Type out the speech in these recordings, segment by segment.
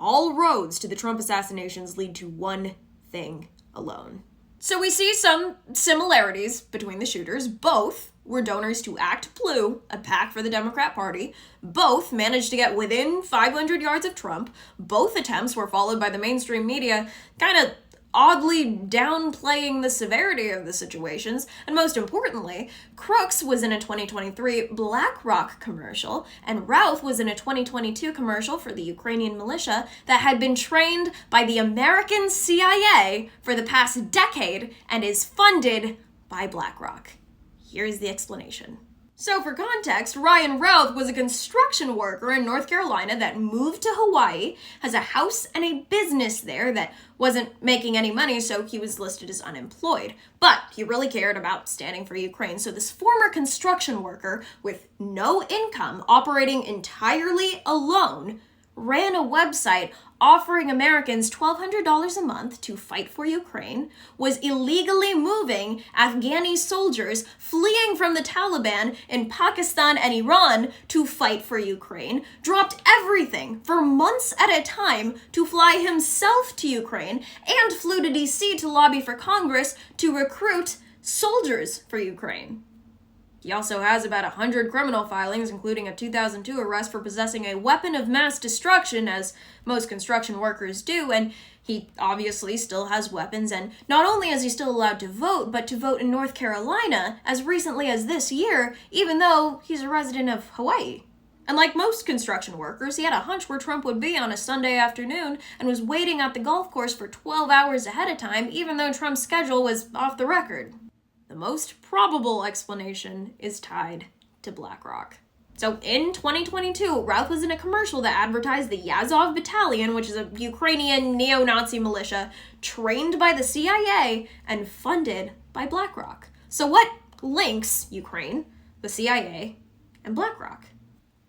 all roads to the Trump assassinations lead to one thing alone. So we see some similarities between the shooters. Both were donors to Act Blue, a PAC for the Democrat Party. Both managed to get within 500 yards of Trump. Both attempts were followed by the mainstream media kind of oddly downplaying the severity of the situations. And most importantly, Crooks was in a 2023 BlackRock commercial, and Routh was in a 2022 commercial for the Ukrainian militia that had been trained by the American CIA for the past decade and is funded by BlackRock. Here's the explanation. So for context, Ryan Routh was a construction worker in North Carolina that moved to Hawaii, has a house and a business there that wasn't making any money, so he was listed as unemployed. But he really cared about standing for Ukraine. So this former construction worker with no income, operating entirely alone, ran a website offering Americans $1,200 a month to fight for Ukraine, was illegally moving Afghani soldiers fleeing from the Taliban in Pakistan and Iran to fight for Ukraine, dropped everything for months at a time to fly himself to Ukraine, and flew to DC to lobby for Congress to recruit soldiers for Ukraine. He also has about 100 criminal filings, including a 2002 arrest for possessing a weapon of mass destruction, as most construction workers do, and he obviously still has weapons, and not only is he still allowed to vote, but to vote in North Carolina as recently as this year, even though he's a resident of Hawaii. And like most construction workers, he had a hunch where Trump would be on a Sunday afternoon and was waiting at the golf course for 12 hours ahead of time, even though Trump's schedule was off the record. The most probable explanation is tied to BlackRock. So in 2022, Routh was in a commercial that advertised the Yazov Battalion, which is a Ukrainian neo-Nazi militia trained by the CIA and funded by BlackRock. So what links Ukraine, the CIA, and BlackRock?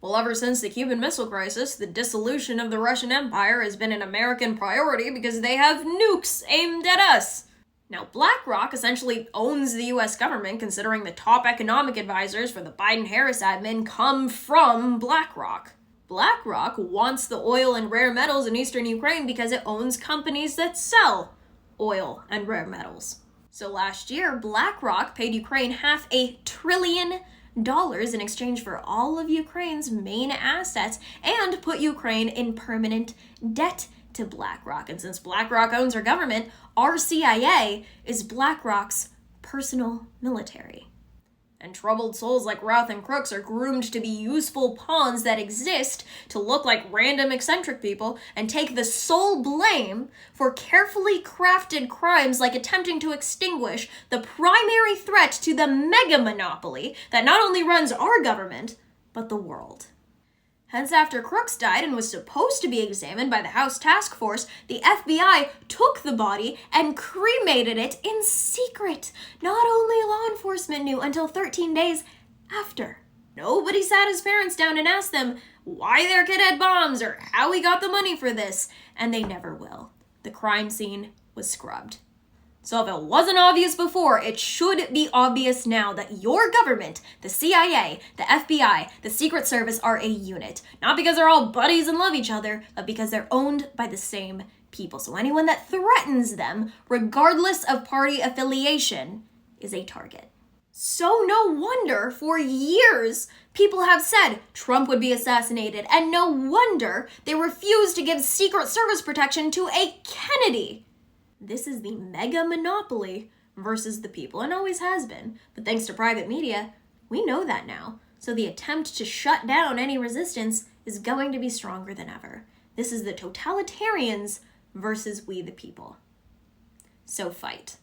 Well, ever since the Cuban Missile Crisis, the dissolution of the Russian Empire has been an American priority because they have nukes aimed at us. Now, BlackRock essentially owns the US government, considering the top economic advisors for the Biden-Harris admin come from BlackRock. BlackRock wants the oil and rare metals in eastern Ukraine because it owns companies that sell oil and rare metals. So last year, BlackRock paid Ukraine $500 billion in exchange for all of Ukraine's main assets and put Ukraine in permanent debt to BlackRock. And since BlackRock owns our government, our CIA is BlackRock's personal military. And troubled souls like Routh and Crooks are groomed to be useful pawns that exist to look like random eccentric people and take the sole blame for carefully crafted crimes like attempting to extinguish the primary threat to the mega monopoly that not only runs our government, but the world. Hence, after Crooks died and was supposed to be examined by the House Task Force, the FBI took the body and cremated it in secret. Not only law enforcement knew until 13 days after. Nobody sat his parents down and asked them why their kid had bombs or how he got the money for this, and they never will. The crime scene was scrubbed. So if it wasn't obvious before, it should be obvious now that your government, the CIA, the FBI, the Secret Service are a unit. Not because they're all buddies and love each other, but because they're owned by the same people. So anyone that threatens them, regardless of party affiliation, is a target. So no wonder for years people have said Trump would be assassinated, and no wonder they refused to give Secret Service protection to a Kennedy. This is the mega monopoly versus the people, and always has been. But thanks to private media, we know that now. So the attempt to shut down any resistance is going to be stronger than ever. This is the totalitarians versus we the people. So fight.